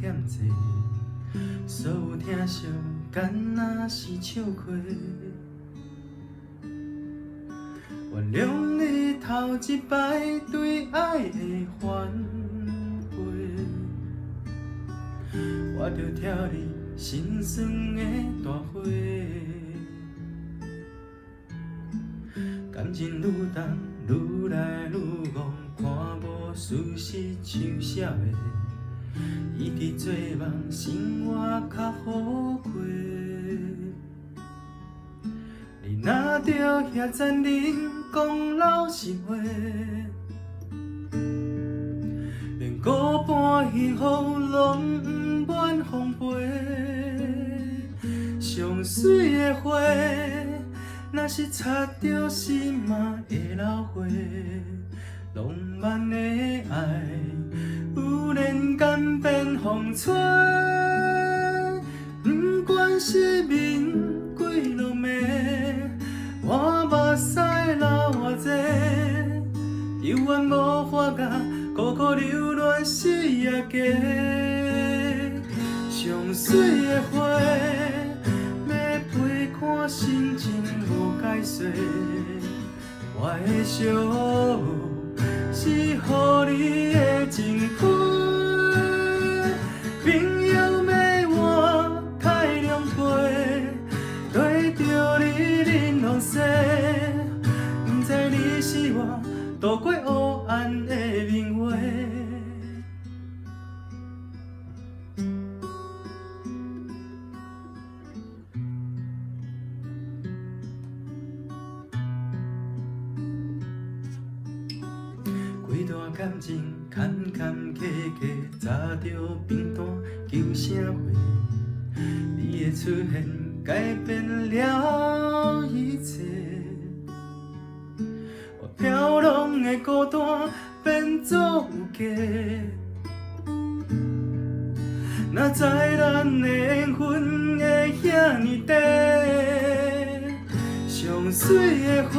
欠债，所有疼惜敢若是笑话。原谅你头一摆对爱的反悔，我着跳你心酸的大火。感情愈重愈来愈戆，看无事实像写的，伊伫做梦，生活较好过。你若着遐残忍讲老实话，连孤单幸福拢不愿奉陪。上水的花，若是插着心嘛会流花。浪漫的爱，有人敢变风吹。不管是面几落暝，我目屎流偌济，犹原无法甲苦苦留恋死也加。上水的花，要陪看心情无解说。我的小是予你的情批，朋友要我太狼狈，对着你玲珑色，不知你是我渡过黑暗的明月。几段感情坎坎坷坷，早着平淡求啥话？你的出现改变了一切，我飘浪的孤单变作有家。哪知咱的缘分会遐尼短，上水的花。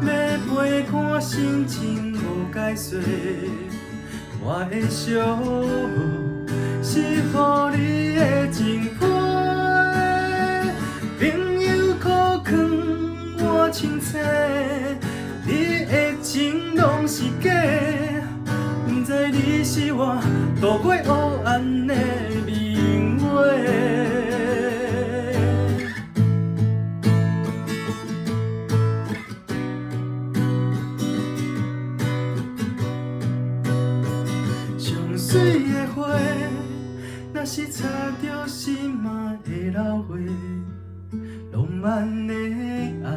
要陪看心情无解说，我的小是予你的情批，朋友苦劝我清醒，你的情拢是假，不知你是我渡过黑暗的明月。水的花，若是插着心嘛会流花。浪漫的爱，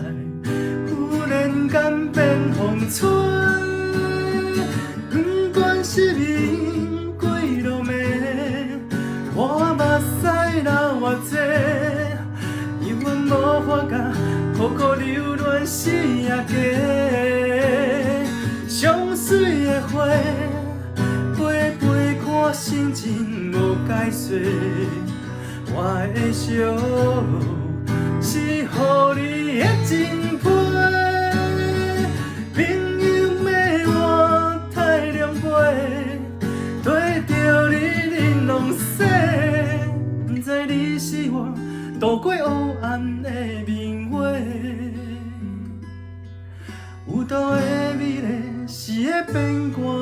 忽然间变风吹。不管是面几落暝，我目屎流偌济，犹原无法甲苦苦留恋死也加。上水的花。我心情无解说，我的小是予你的情批，朋友要我太狼狈，对着你玲珑色，不知你是我渡过黑暗的明月，有道的美丽是会变卦。